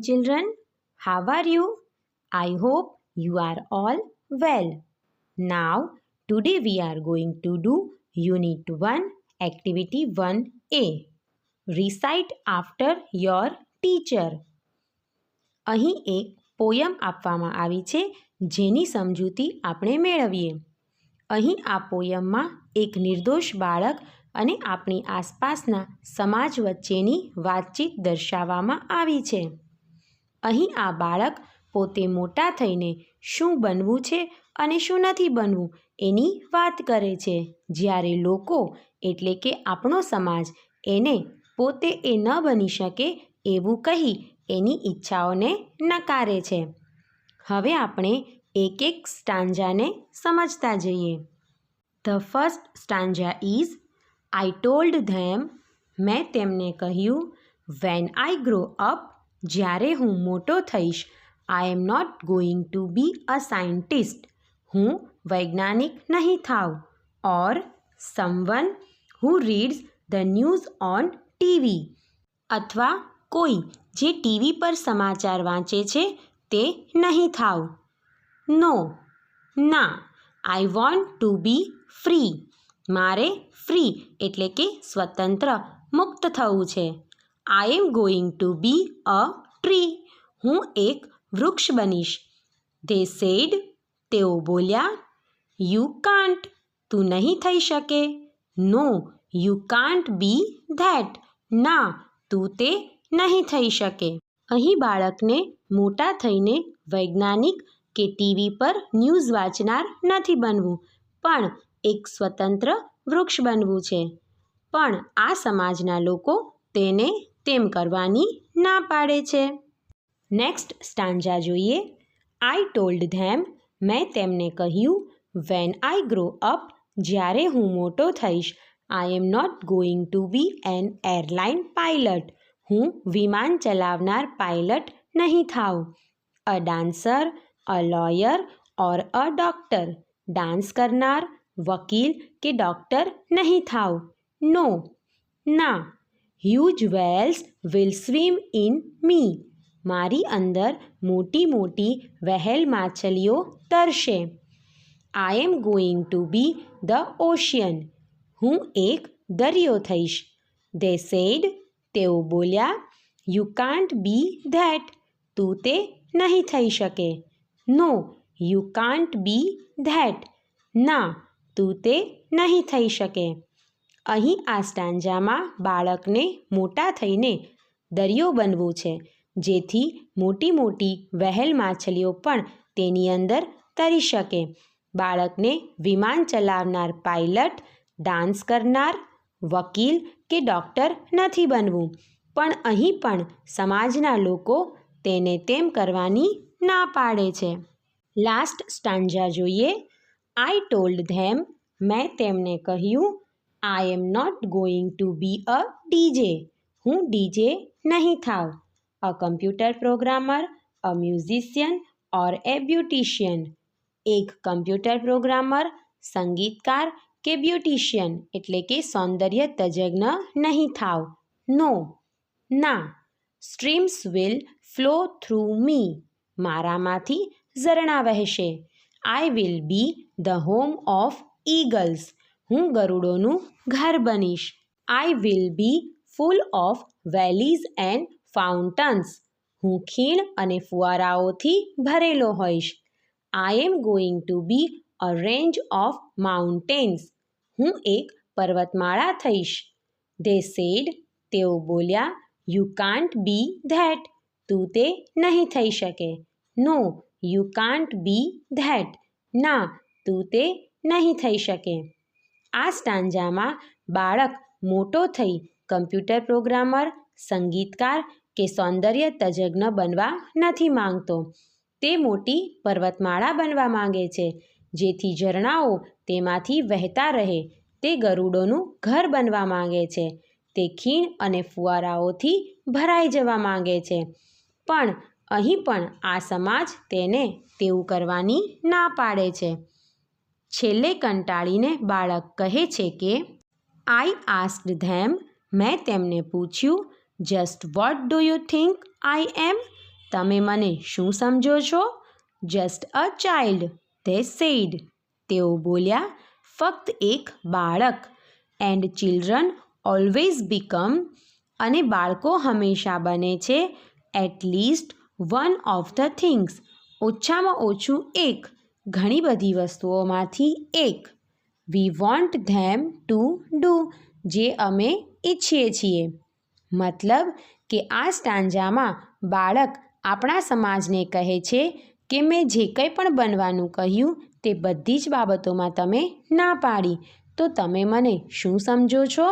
morning, children. How are you? I hope you are all well. Now, today we are going to do Unit 1, Activity 1A. Recite after your teacher. અહીં એક poem આપવામાં આવી છે જેની સમજૂતી આપણે મેળવીએ. અહીં આ પોયમમાં એક નિર્દોષ બાળક અને આપણી આસપાસના સમાજ વચ્ચેની વાતચીત દર્શાવવામાં આવી છે. અહીં આ બાળક પોતે મોટા થઈને શું બનવું છે અને શું નથી બનવું એની વાત કરે છે, જ્યારે લોકો એટલે કે આપણો સમાજ એને પોતે એ ન બની શકે એવું કહી એની ઈચ્છાઓને નકારે છે. હવે આપણે એક એક સ્ટાન્જાને સમજતા જઈએ. The first stanza is I told them, મેં તેમને કહ્યું, વેન આઈ ગ્રો અપ, જ્યારે હું મોટો થઈશ, I am not going to be a scientist, હું વૈજ્ઞાનિક નહીં થાવ, or someone who reads the news on TV, અથવા કોઈ જે ટીવી પર સમાચાર વાંચે છે તે નહીં થાવ. નો, ના, I want to be free, મારે ફ્રી એટલે કે સ્વતંત્ર મુક્ત થવું છે. I am going to be a tree, હું એક વૃક્ષ બનીશ. ધે સેડ, તેઓ બોલ્યા, યુ કાન્ટ, તું નહીં થઈ શકે. નો, યુ કાન્ટ બી ધેટ, ના, તું તે નહીં થઈ શકે. અહીં બાળકને મોટા થઈને વૈજ્ઞાનિક કે ટીવી પર ન્યૂઝ વાંચનાર નથી બનવું, પણ એક સ્વતંત્ર વૃક્ષ બનવું છે. પણ આ સમાજના લોકો તેને તેમ કરવાની ના પાડે છે. નેક્સ્ટ સ્ટાન્જા જોઈએ. આઈ ટોલ્ડ ધેમ, મેં તેમને કહ્યું, વેન આઈ ગ્રો અપ, જ્યારે હું મોટો થઈશ, I am not going to be an airline pilot, હું વિમાન ચલાવનાર પાયલટ નહીં થાઉં. A dancer, a lawyer or a doctor, dance કરનાર, વકીલ કે ડૉક્ટર નહીં થાવ. નો, ના, huge whales will swim in me, મારી અંદર મોટી મોટી વહેલ માછલીઓ તરશે. I am going to be the ocean, હું એક દરિયો થઈશ. ધે સેડ, તેઓ બોલ્યા, યુ કાન્ટ બી ધેટ, તું તે નહીં થઈ શકે. નો, યુ કાન્ટ બી ધેટ, ના, તું તે નહીં થઈ શકે. અહીં આ સ્ટાન્જામાં બાળકને મોટા થઈને દરિયો બનવું છે, જેથી મોટી મોટી વહેલ માછલીઓ પણ તેની અંદર તરી શકે. બાળકને વિમાન ચલાવનાર પાયલટ, ડાન્સ કરનાર, વકીલ કે ડૉક્ટર નથી બનવું, પણ અહીં પણ સમાજના લોકો તેને તેમ કરવાની ના પાડે છે. લાસ્ટ સ્ટાન્જા જોઈએ. આઈ ટોલ્ડ ધેમ, મેં તેમને કહ્યું, I am not going to be a DJ, હું ડીજે નહીં થાવ. A computer programmer, a musician or a beautician, એક કમ્પ્યુટર પ્રોગ્રામર, સંગીતકાર કે બ્યુટિશિયન એટલે કે સૌંદર્ય તજજ્ઞ નહીં થાવ. નો, ના, streams will flow through me, મારામાંથી ઝરણા વહેશે. I will be the home of eagles, હું ગરુડોનું ઘર બનીશ. I will be full of valleys and fountains, હું ખીણ અને ફુવારાઓથી ભરેલો હોઈશ. I am going to be a range of mountains, હું એક પર્વતમાળા થઈશ. ધે સેડ, તેઓ બોલ્યા, યુ કાન્ટ બી ધેટ, તું તે નહીં થઈ શકે. નો, યુ કાન્ટ બી ધેટ, ના, તું તે નહીં થઈ શકે. આ સ્ટાન્જામાં બાળક મોટો થઈ કમ્પ્યુટર પ્રોગ્રામર, સંગીતકાર કે સૌંદર્ય તજજ્ઞ બનવા નથી માંગતો. તે મોટી પર્વતમાળા બનવા માંગે છે, જેથી ઝરણાઓ તેમાંથી વહેતા રહે. તે ગરુડોનું ઘર બનવા માંગે છે. તે ખીણ અને ફુવારાઓથી ભરાઈ જવા માંગે છે. પણ અહીં પણ આ સમાજ તેને તેવું કરવાની ના પાડે છે. છેલ્લે કંટાળીને બાળક કહે છે કે, આઈ આસ્ક્ડ ધેમ, મેં તેમને પૂછ્યું, just what do you think I am, તમે મને શું સમજો છો? Just a child, they said. તેઓ બોલ્યા, ફક્ત એક બાળક. એન્ડ ચિલ્ડ્રન ઓલવેઝ બીકમ, અને બાળકો હંમેશા બને છે, at least one of the things, ઓછામાં ઓછું એક, ઘણી બધી વસ્તુઓમાંથી એક. We want them to do, જે અમે ઈચ્છીએ છીએ. મતલબ કે આ સ્ટાન્જામાં બાળક આપણા સમાજને કહે છે કે મેં જે કંઈ પણ બનવાનું કહ્યું તે બધી જ બાબતોમાં તમે ના પાડી, તો તમે મને શું સમજો છો?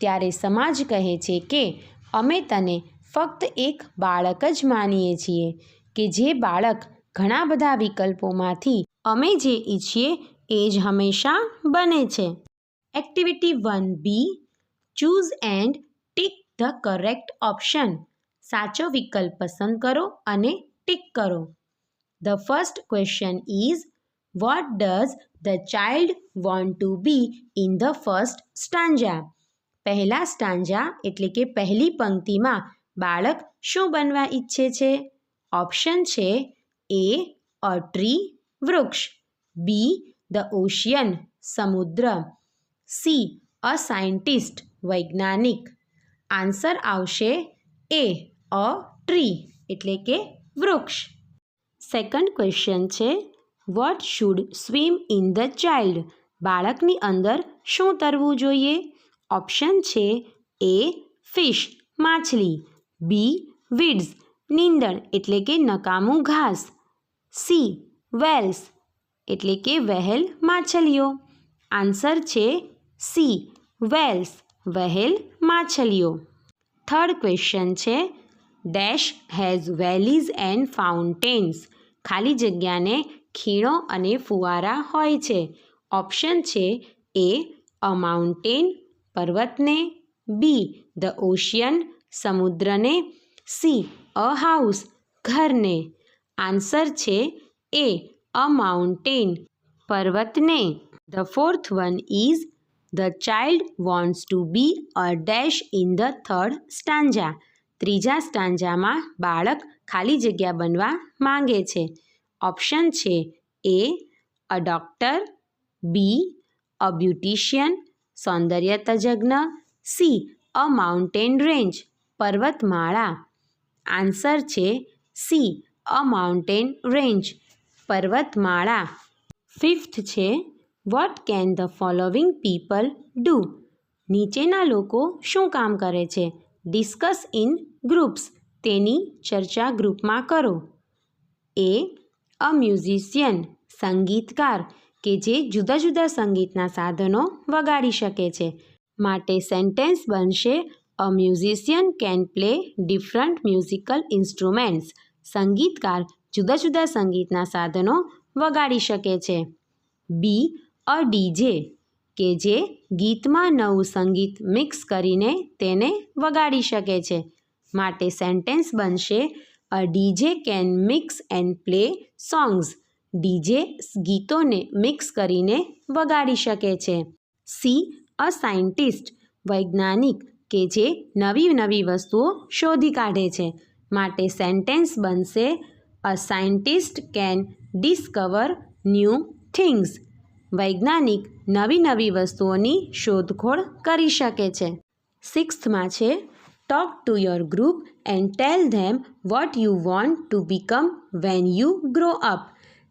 ત્યારે સમાજ કહે છે કે અમે તને ફક્ત એક બાળક જ માનીએ છીએ, કે જે બાળક ઘણા બધા વિકલ્પોમાંથી અમે જે ઈચ્છીએ એ જ હંમેશા બને છે. Activity 1B, choose and tick the correct option. સાચો વિકલ્પ પસંદ કરો અને ટિક કરો. The first question is, what does the child want to be in the first stanza? પહેલા સ્ટાન્જા એટલે કે પહેલી પંક્તિમાં બાળક શું બનવા ઈચ્છે છે? ઓપ્શન છે A, અ ટ્રી, વૃક્ષ, B, ધ ઓશિયન, સમુદ્ર, C, અ સાયન્ટિસ્ટ, વૈજ્ઞાનિક. આન્સર આવશે A, અ ટ્રી એટલે કે વૃક્ષ. સેકન્ડ ક્વેશ્ચન છે, what should swim in the child? બાળકની અંદર શું તરવું જોઈએ? ઓપ્શન છે A, ફિશ, માછલી, B, વીડ્સ, નીંદણ એટલે કે નકામું ઘાસ, C, વેલ્સ એટલે કે વહેલ માછલીઓ. આન્સર છે C, વેલ્સ, વહેલ માછલીઓ. થર્ડ ક્વેશ્ચન છે, dash has valleys and fountains. ખાલી જગ્યાને ખીણો અને ફુવારા હોય છે. ઓપ્શન છે A, અ માઉન્ટેન, પર્વતને, B, ધ ઓશિયન, સમુદ્રને, C, અ હાઉસ, ઘરને. આન્સર છે A, અ માઉન્ટેન, પર્વતને. The fourth one is, the child wants to be a dash in the third stanza. ત્રીજા સ્ટાન્જામાં બાળક ખાલી જગ્યા બનવા માંગે છે. ઓપ્શન છે A, a doctor, B, a beautician, સૌંદર્ય તજજ્ઞ, C, અ માઉન્ટેન રેન્જ, પર્વતમાળા. આન્સર છે C, અ માઉન્ટેન રેન્જ, પર્વતમાળા. ફિફ્થ છે, what can the following people do? નીચેના લોકો શું કામ કરે છે? ડિસ્કસ ઇન ગ્રુપ્સ, તેની ચર્ચા ગ્રુપમાં કરો. A, અ મ્યુઝિશિયન, સંગીતકાર કે જે જુદા જુદા સંગીતના સાધનો વગાડી શકે છે. માટે સેન્ટેન્સ બનશે, a musician can play different musical instruments. સંગીતકાર જુદા જુદા સંગીતના સાધનો વગાડી શકે છે. B, અ ડીજે કે જે ગીતમાં નવું સંગીત મિક્સ કરીને તેને વગાડી શકે છે. માટે સેન્ટેન્સ બનશે, a DJ can mix and play songs. DJ ગીતોને મિક્સ કરીને વગાડી શકે છે. C, અ સાયન્ટિસ્ટ, વૈજ્ઞાનિક કે જે નવી નવી વસ્તુઓ શોધી કાઢે છે. માટે સેન્ટેન્સ બનશે, a scientist can discover new things. વૈજ્ઞાનિક નવી નવી વસ્તુઓની શોધખોળ કરી શકે છે. સિક્સ્થમાં છે, talk to your group and tell them what you want to become when you grow up.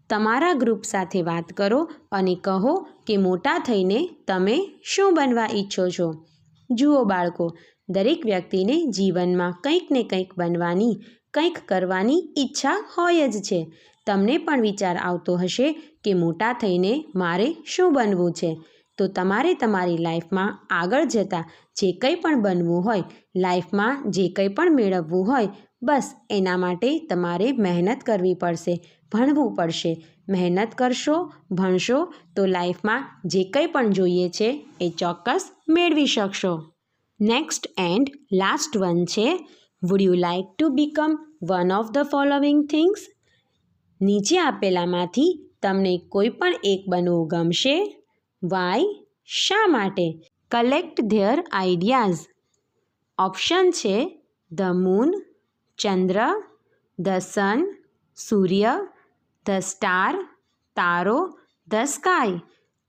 તમારા ગ્રુપ સાથે વાત કરો અને કહો કે મોટા થઈને તમે શું બનવા ઈચ્છો છો. જુઓ બાળકો, દરેક વ્યક્તિને જીવનમાં કંઈક ને કંઈક બનવાની, કંઈક કરવાની ઈચ્છા હોય જ છે. તમને પણ વિચાર આવતો હશે કે મોટા થઈને મારે શું બનવું છે. તો તમારે તમારી લાઈફમાં આગળ જતાં જે કંઈ પણ બનવું હોય, લાઈફમાં જે કંઈ પણ મેળવવું હોય, બસ એના માટે તમારે મહેનત કરવી પડશે, ભણવું પડશે. મહેનત કરશો, ભણશો તો લાઈફમાં જે કંઈ પણ જોઈએ છે એ ચોક્કસ મેળવી શકશો. નેક્સ્ટ એન્ડ લાસ્ટ વન છે, would you like to become one of the following things? નીચે આપેલામાંથી તમને કોઈ પણ એક બનવું ગમશે. વાય? શા માટે? Collect there ideas. ઓપ્શન છે ધ મૂન, ચંદ્ર, the sun Surya, the star તારો, ધ સ્કાય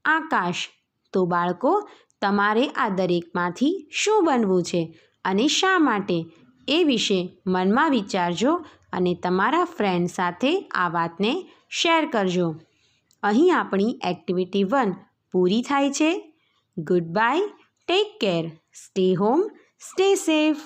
આકાશ. તો બાળકો, તમારે આ દરેકમાંથી શું બનવું છે અને શા માટે એ વિશે મનમાં વિચારજો અને તમારા ફ્રેન્ડ સાથે આ વાતને શેર કરજો. અહીં આપણી એક્ટિવિટી 1 પૂરી થાય છે. Good bye, take care, stay home, stay safe.